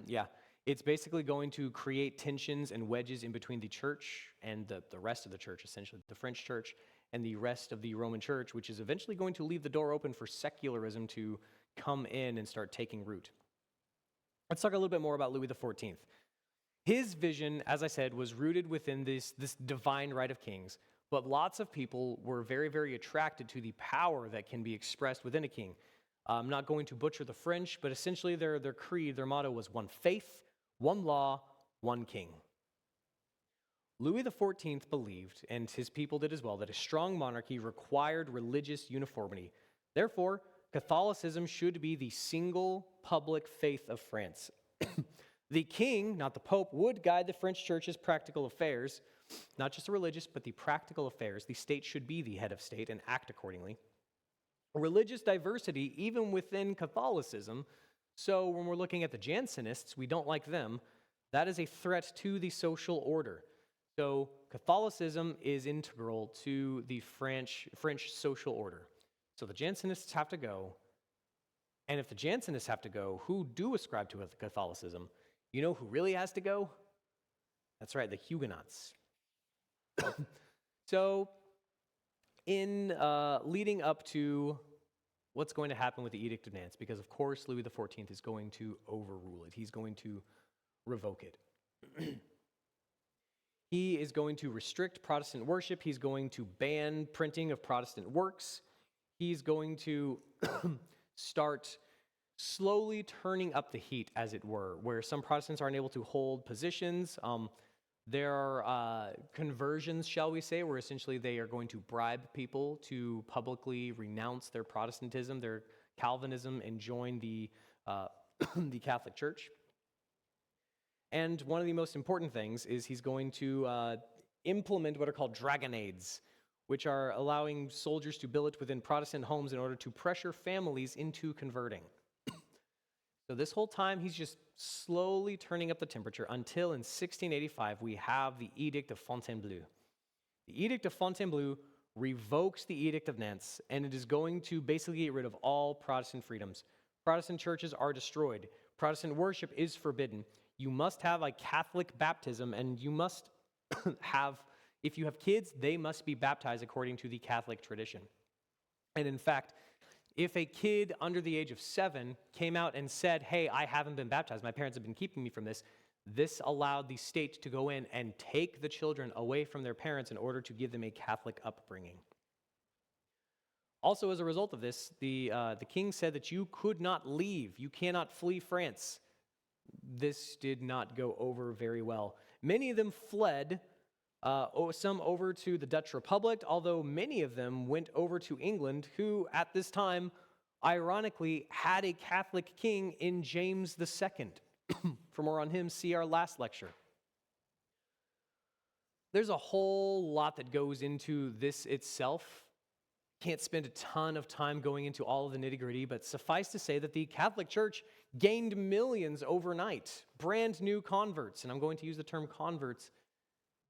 yeah, it's basically going to create tensions and wedges in between the church and the rest of the church, essentially, the French church and the rest of the Roman church, which is eventually going to leave the door open for secularism to come in and start taking root. Let's talk a little bit more about Louis XIV. His vision, as I said, was rooted within this divine right of kings, but lots of people were very, very attracted to the power that can be expressed within a king. I'm not going to butcher the French, but essentially their creed, their motto was one faith, one law, one king. Louis XIV believed, and his people did as well, that a strong monarchy required religious uniformity. Therefore, Catholicism should be the single public faith of France. The king, not the pope, would guide the French church's practical affairs, not just the religious, but the practical affairs. The state should be the head of state and act accordingly. Religious diversity, even within Catholicism, so when we're looking at the Jansenists, we don't like them. That is a threat to the social order. So Catholicism is integral to the French social order. So the Jansenists have to go. And if the Jansenists have to go, who do ascribe to Catholicism? You know who really has to go? That's right, the Huguenots. So in leading up to what's going to happen with the Edict of Nantes, because of course Louis XIV is going to overrule it. He's going to revoke it. He is going to restrict Protestant worship. He's going to ban printing of Protestant works. He's going to start slowly turning up the heat, as it were, where some Protestants aren't able to hold positions. There are conversions, shall we say, where essentially they are going to bribe people to publicly renounce their Protestantism, their Calvinism, and join the the Catholic Church. And one of the most important things is he's going to implement what are called dragonnades, which are allowing soldiers to billet within Protestant homes in order to pressure families into converting. So this whole time, he's just slowly turning up the temperature until in 1685, we have the Edict of Fontainebleau. The Edict of Fontainebleau revokes the Edict of Nantes, and it is going to basically get rid of all Protestant freedoms. Protestant churches are destroyed. Protestant worship is forbidden. You must have a Catholic baptism, and you must have, if you have kids, they must be baptized according to the Catholic tradition. And in fact, if a kid under the age of 7 came out and said, hey, I haven't been baptized, my parents have been keeping me from this, this allowed the state to go in and take the children away from their parents in order to give them a Catholic upbringing. Also, as a result of this, the king said that you could not leave, you cannot flee France. This did not go over very well. Many of them fled, some over to the Dutch Republic, although many of them went over to England, who at this time, ironically, had a Catholic king in James II. For more on him, see our last lecture. There's a whole lot that goes into this itself. Can't spend a ton of time going into all of the nitty-gritty, but suffice to say that the Catholic Church gained millions overnight, brand new converts, and I'm going to use the term converts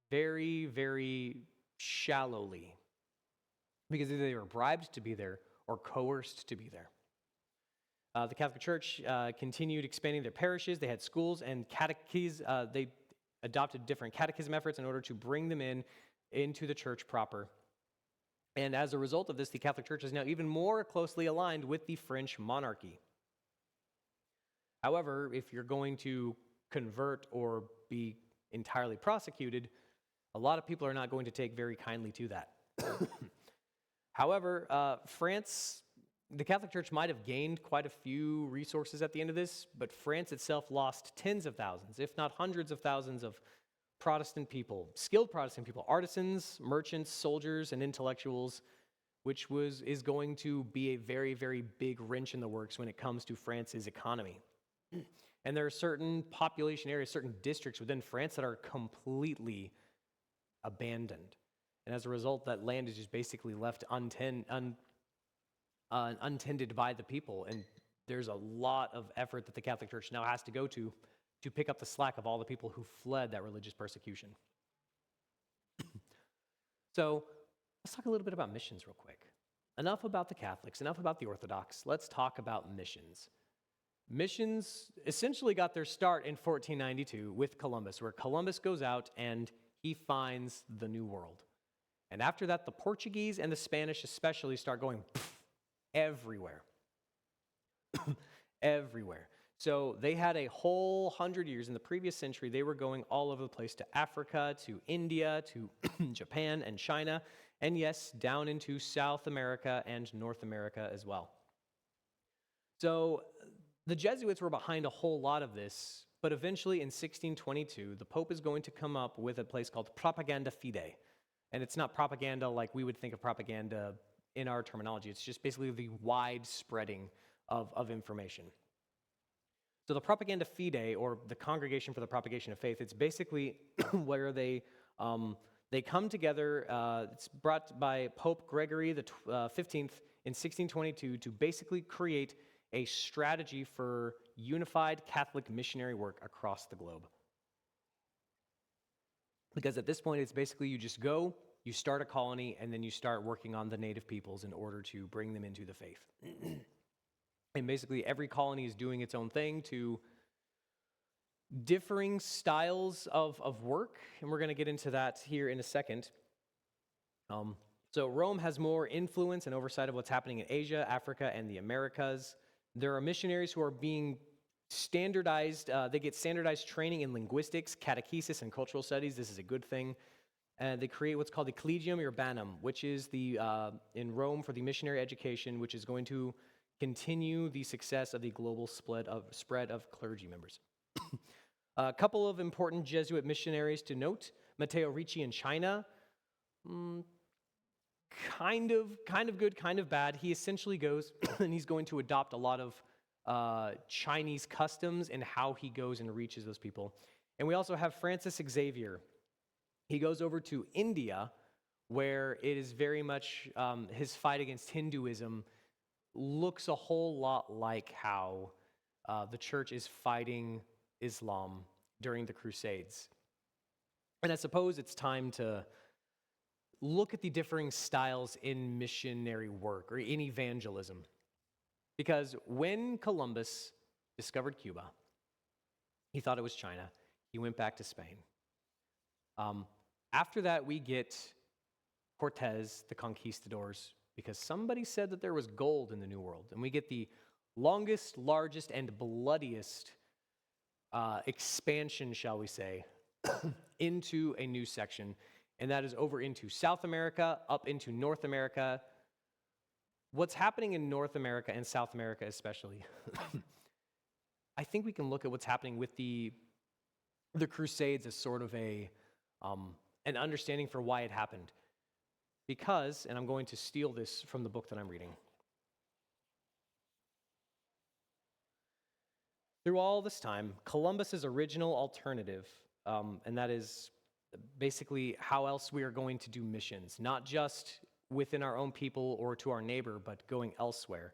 very, very shallowly, because either they were bribed to be there or coerced to be there. The Catholic Church continued expanding their parishes. They had schools and they adopted different catechism efforts in order to bring them into the church proper. And as a result of this, the Catholic Church is now even more closely aligned with the French monarchy. However, if you're going to convert or be entirely prosecuted, a lot of people are not going to take very kindly to that. However, France the Catholic Church might have gained quite a few resources at the end of this, but France itself lost tens of thousands, if not hundreds of thousands of Protestant people, skilled Protestant people, artisans, merchants, soldiers, and intellectuals, which is going to be a very, very big wrench in the works when it comes to France's economy. And there are certain population areas, certain districts within France that are completely abandoned. And as a result, that land is just basically left untended by the people. And there's a lot of effort that the Catholic Church now has to go to pick up the slack of all the people who fled that religious persecution. So let's talk a little bit about missions real quick. Enough about the Catholics, enough about the Orthodox. Let's talk about missions. Missions essentially got their start in 1492 with Columbus, where Columbus goes out and he finds the New World. And after that, the Portuguese and the Spanish especially start going everywhere. Everywhere. So they had a whole 100 years in the previous century. They were going all over the place, to Africa, to India, to Japan and China, and yes, down into South America and North America as well. So the Jesuits were behind a whole lot of this, but eventually in 1622, the Pope is going to come up with a place called propaganda fide. And it's not propaganda like we would think of propaganda in our terminology. It's just basically the wide spreading of information. So the propaganda fide, or the Congregation for the Propagation of Faith, it's basically where they come together. It's brought by Pope Gregory the 15th in 1622 to basically create a strategy for unified Catholic missionary work across the globe. Because at this point, it's basically you just go, you start a colony, and then you start working on the native peoples in order to bring them into the faith. And basically, every colony is doing its own thing to differing styles of work, and we're going to get into that here in a second. So Rome has more influence and oversight of what's happening in Asia, Africa, and the Americas. There are missionaries who are being standardized. They get standardized training in linguistics, catechesis, and cultural studies. This is a good thing. And they create what's called the Collegium Urbanum, which is in Rome for the missionary education, which is going to continue the success of the global spread of clergy members. A couple of important Jesuit missionaries to note: Matteo Ricci in China. Kind of good, kind of bad. He essentially goes and he's going to adopt a lot of Chinese customs and how he goes and reaches those people. And we also have Francis Xavier. He goes over to India, where it is very much his fight against Hinduism looks a whole lot like how the church is fighting Islam during the Crusades. And I suppose it's time to look at the differing styles in missionary work or in evangelism. Because when Columbus discovered Cuba, he thought it was China. He went back to Spain. After that, we get Cortez, the conquistadors, because somebody said that there was gold in the New World. And we get the longest, largest, and bloodiest expansion, shall we say, into a new section. And that is over into South America, up into North America. What's happening in North America and South America especially, I think we can look at what's happening with the Crusades as sort of an understanding for why it happened. Because, and I'm going to steal this from the book that I'm reading. Through all this time, Columbus's original alternative, and that is basically how else we are going to do missions, not just within our own people or to our neighbor, but going elsewhere.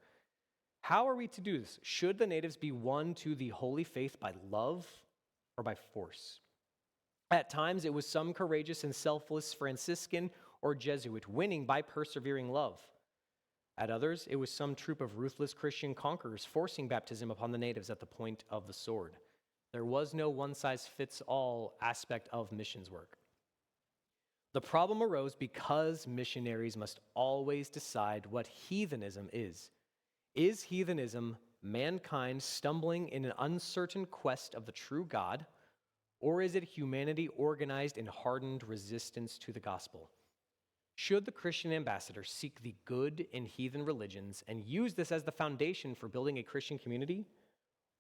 How are we to do this? Should the natives be won to the holy faith by love or by force? At times, it was some courageous and selfless Franciscan or Jesuit winning by persevering love. At others, it was some troop of ruthless Christian conquerors forcing baptism upon the natives at the point of the sword. There was no one-size-fits-all aspect of missions work. The problem arose because missionaries must always decide what heathenism is. Is heathenism mankind stumbling in an uncertain quest of the true God, or is it humanity organized in hardened resistance to the gospel? Should the Christian ambassador seek the good in heathen religions and use this as the foundation for building a Christian community?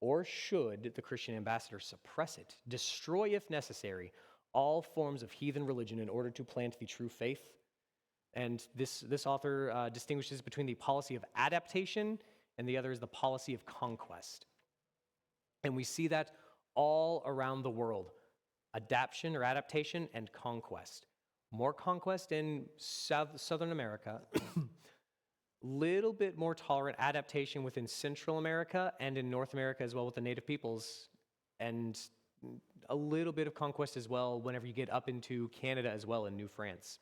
Or should the Christian ambassador suppress it, destroy, if necessary, all forms of heathen religion in order to plant the true faith? And this author distinguishes between the policy of adaptation and the other is the policy of conquest. And we see that all around the world, adaptation or adaptation and conquest. More conquest in Southern America, little bit more tolerant adaptation within Central America and in North America as well with the native peoples, and a little bit of conquest as well whenever you get up into Canada as well in New France.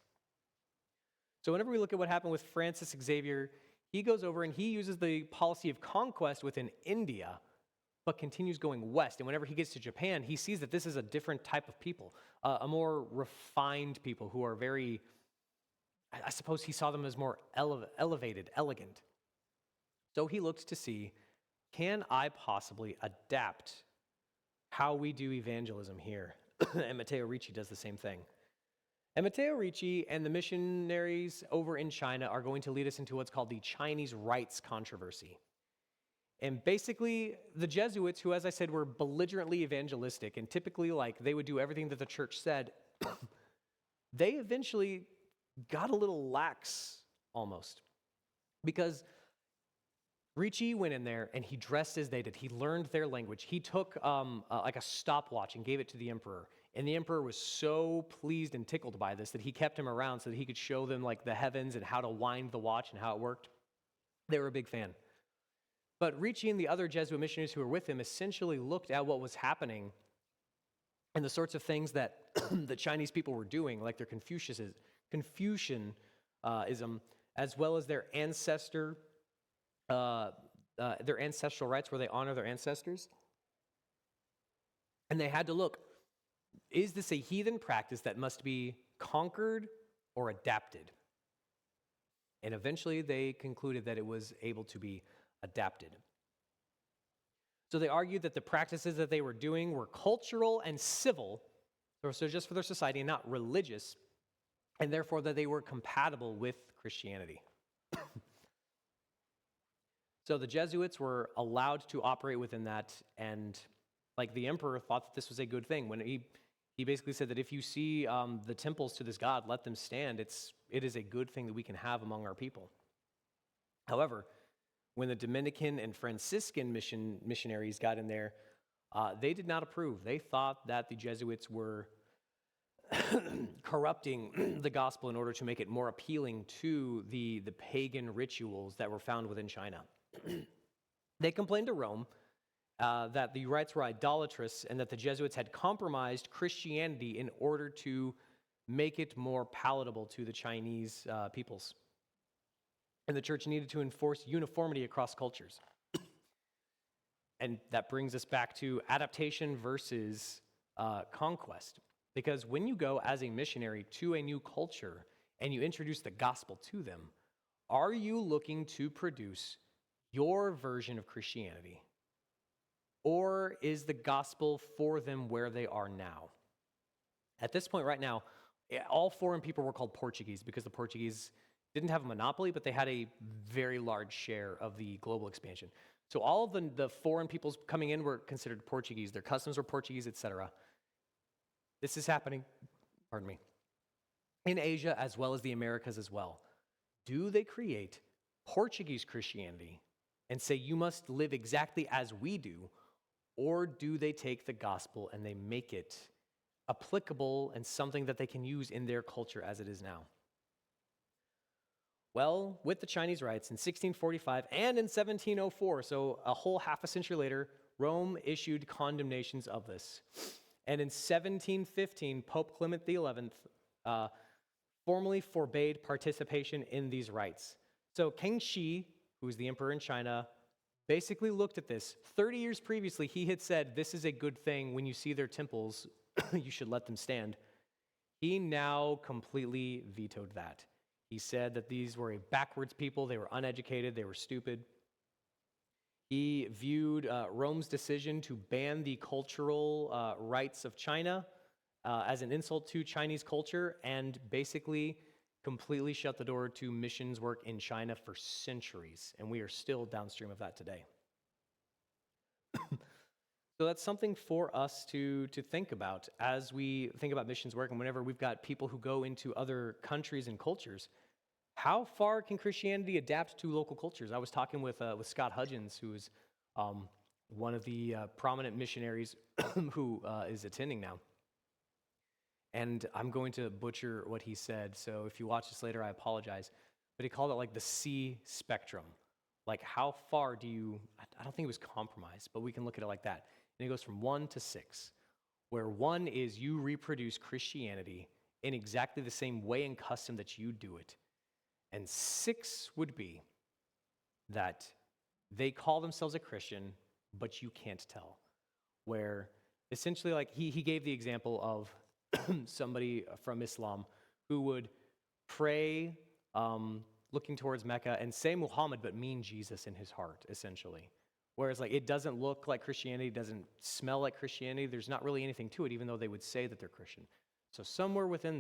So whenever we look at what happened with Francis Xavier, he goes over and he uses the policy of conquest within India, but continues going west. And whenever he gets to Japan, he sees that this is a different type of people, a more refined people who are very, I suppose he saw them as more elevated, elegant. So he looked to see, can I possibly adapt how we do evangelism here? And Matteo Ricci does the same thing. And Matteo Ricci and the missionaries over in China are going to lead us into what's called the Chinese rites controversy. And basically, the Jesuits, who, as I said, were belligerently evangelistic and typically they would do everything that the church said, they eventually got a little lax almost. Because Ricci went in there and he dressed as they did. He learned their language. He took like a stopwatch and gave it to the emperor. And the emperor was so pleased and tickled by this that he kept him around so that he could show them the heavens and how to wind the watch and how it worked. They were a big fan. But Ricci and the other Jesuit missionaries who were with him essentially looked at what was happening and the sorts of things that the Chinese people were doing, like their Confucianism, as well as their ancestral rites where they honor their ancestors. And they had to look, is this a heathen practice that must be conquered or adapted? And eventually they concluded that it was able to be adapted. So they argued that the practices that they were doing were cultural and civil, so just for their society and not religious, and therefore that they were compatible with Christianity. So the Jesuits were allowed to operate within that, and the emperor thought that this was a good thing. When he basically said that if you see the temples to this God, let them stand. It is a good thing that we can have among our people. However, when the Dominican and Franciscan missionaries got in there, they did not approve. They thought that the Jesuits were corrupting the gospel in order to make it more appealing to the pagan rituals that were found within China. They complained to Rome that the rites were idolatrous and that the Jesuits had compromised Christianity in order to make it more palatable to the Chinese peoples. And the church needed to enforce uniformity across cultures. And that brings us back to adaptation versus conquest. Because when you go as a missionary to a new culture and you introduce the gospel to them, are you looking to produce your version of Christianity? Or is the gospel for them where they are now? At this point right now, all foreign people were called Portuguese because the Portuguese didn't have a monopoly, but they had a very large share of the global expansion. So all of the foreign peoples coming in were considered Portuguese. Their customs were Portuguese, etc. This is happening, in Asia as well as the Americas as well. Do they create Portuguese Christianity and say you must live exactly as we do, or do they take the gospel and they make it applicable and something that they can use in their culture as it is now? Well, with the Chinese rites in 1645 and in 1704, so a whole half a century later, Rome issued condemnations of this. And in 1715, Pope Clement XI formally forbade participation in these rites. So King Shi, who was the emperor in China, basically looked at this. 30 years previously, he had said, this is a good thing. When you see their temples, you should let them stand. He now completely vetoed that. He said that these were a backwards people, they were uneducated, they were stupid. He viewed Rome's decision to ban the cultural rites of China as an insult to Chinese culture and basically completely shut the door to missions work in China for centuries, and we are still downstream of that today. So that's something for us to think about as we think about missions work, and whenever we've got people who go into other countries and cultures, how far can Christianity adapt to local cultures? I was talking with Scott Hudgens, who is one of the prominent missionaries who is attending now. And I'm going to butcher what he said, so if you watch this later, I apologize. But he called it like the C spectrum. Like how far do you, I don't think it was compromise, but we can look at it like that. And it goes from 1 to 6, where 1 is you reproduce Christianity in exactly the same way and custom that you do it. And 6 would be that they call themselves a Christian, but you can't tell. Where essentially, like he gave the example of somebody from Islam who would pray looking towards Mecca and say Muhammad, but mean Jesus in his heart, essentially. Whereas like it doesn't look like Christianity, doesn't smell like Christianity, there's not really anything to it, even though they would say that they're Christian. So somewhere within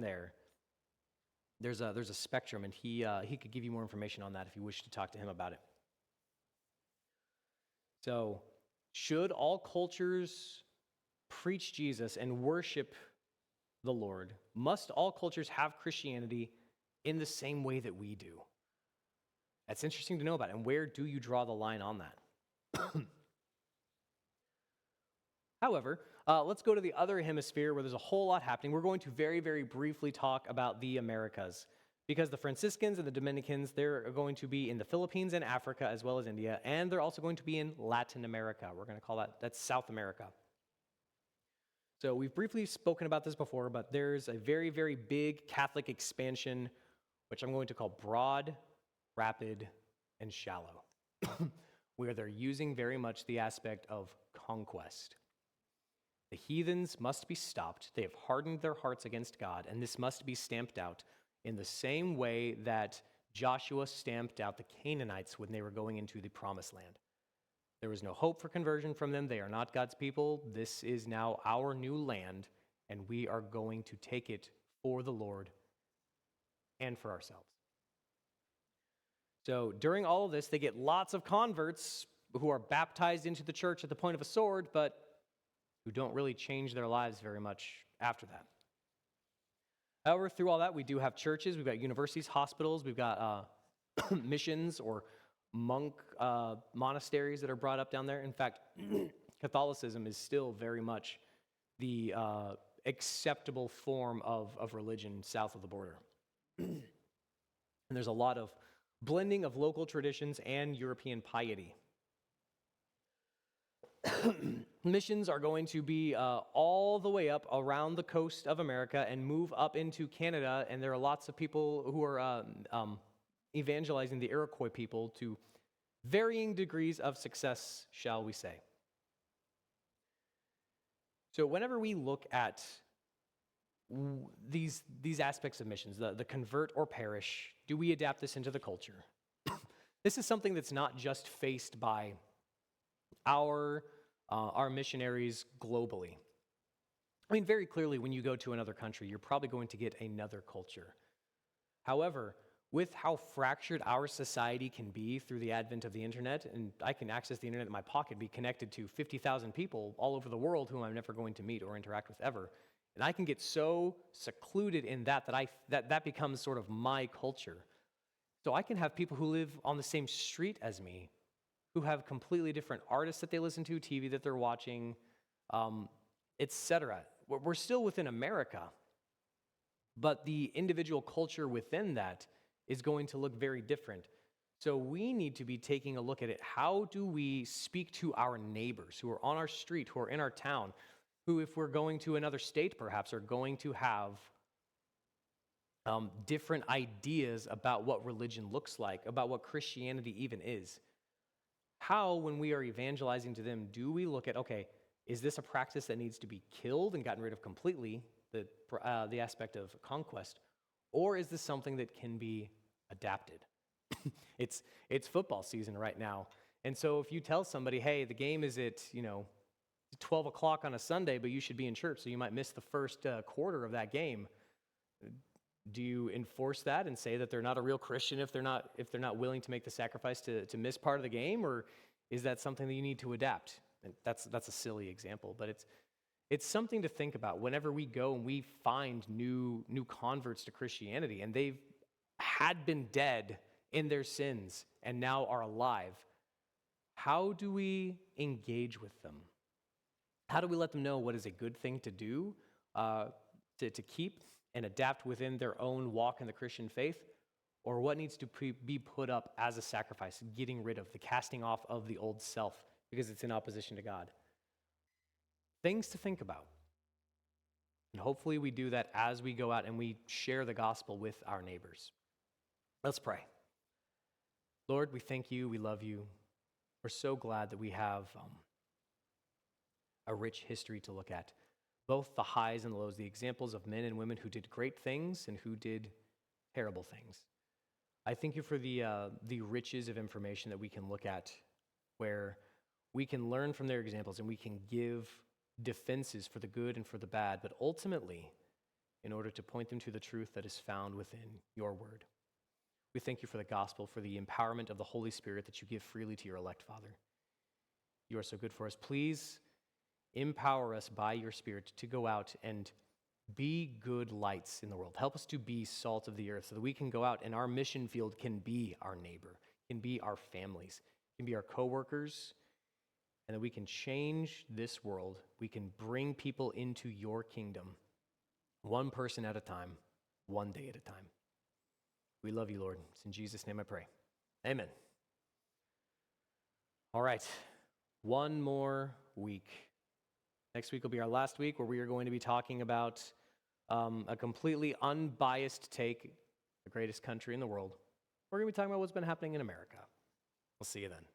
there's a spectrum, and he could give you more information on that if you wish to talk to him about it. So, should all cultures preach Jesus and worship the Lord? Must all cultures have Christianity in the same way that we do? That's interesting to know about. And where do you draw the line on that? However, let's go to the other hemisphere where there's a whole lot happening. We're going to very, very briefly talk about the Americas, because the Franciscans and the Dominicans, they're going to be in the Philippines and Africa as well as India, and they're also going to be in Latin America. We're going to call that's South America. So we've briefly spoken about this before, but there's a very, very big Catholic expansion, which I'm going to call broad, rapid, and shallow, where they're using very much the aspect of conquest. The heathens must be stopped. They have hardened their hearts against God, and this must be stamped out in the same way that Joshua stamped out the Canaanites when they were going into the Promised Land. There was no hope for conversion from them. They are not God's people. This is now our new land, and we are going to take it for the Lord and for ourselves. So during all of this, they get lots of converts who are baptized into the church at the point of a sword, but who don't really change their lives very much after that. However, through all that, we do have churches, we've got universities, hospitals, we've got missions or monk monasteries that are brought up down there. In fact, Catholicism is still very much the acceptable form of religion south of the border. And there's a lot of blending of local traditions and European piety. Missions are going to be all the way up around the coast of America and move up into Canada, and there are lots of people who are evangelizing the Iroquois people to varying degrees of success, shall we say. So whenever we look at these aspects of missions, the convert or perish, do we adapt this into the culture? This is something that's not just faced by our missionaries globally. I mean, very clearly, when you go to another country, you're probably going to get another culture. However, with how fractured our society can be through the advent of the internet, and I can access the internet in my pocket, be connected to 50,000 people all over the world whom I'm never going to meet or interact with ever, and I can get so secluded in that that becomes sort of my culture. So I can have people who live on the same street as me, who have completely different artists that they listen to, TV that they're watching, etc. We're still within America, but the individual culture within that is going to look very different. So we need to be taking a look at it. How do we speak to our neighbors who are on our street, who are in our town, who, if we're going to another state perhaps, are going to have different ideas about what religion looks like, about what Christianity even is? How, when we are evangelizing to them, do we look at, okay, is this a practice that needs to be killed and gotten rid of completely, the aspect of conquest, or is this something that can be adapted? It's football season right now, and so if you tell somebody, hey, the game is at 12 o'clock on a Sunday, but you should be in church, so you might miss the first quarter of that game, Do you enforce that and say that they're not a real Christian if they're not willing to make the sacrifice to miss part of the game, or is that something that you need to adapt? And that's a silly example, but it's something to think about whenever we go and we find new converts to Christianity and they've had been dead in their sins and now are alive. How do we engage with them? How do we let them know what is a good thing to do, to keep and adapt within their own walk in the Christian faith, or what needs to be put up as a sacrifice, getting rid of, the casting off of the old self because it's in opposition to God? Things to think about. And hopefully we do that as we go out and we share the gospel with our neighbors. Let's pray. Lord, we thank you, we love you. We're so glad that we have a rich history to look at, both the highs and the lows, the examples of men and women who did great things and who did terrible things. I thank you for the riches of information that we can look at, where we can learn from their examples and we can give defenses for the good and for the bad, but ultimately, in order to point them to the truth that is found within your word. We thank you for the gospel, for the empowerment of the Holy Spirit that you give freely to your elect, Father. You are so good for us. Please empower us by your Spirit to go out and be good lights in the world. Help us to be salt of the earth so that we can go out and our mission field can be our neighbor, can be our families, can be our coworkers, and that we can change this world. We can bring people into your kingdom, one person at a time, one day at a time. We love you, Lord. It's in Jesus' name I pray. Amen. All right, one more week. Next week will be our last week where we are going to be talking about a completely unbiased take, the greatest country in the world. We're going to be talking about what's been happening in America. We'll see you then.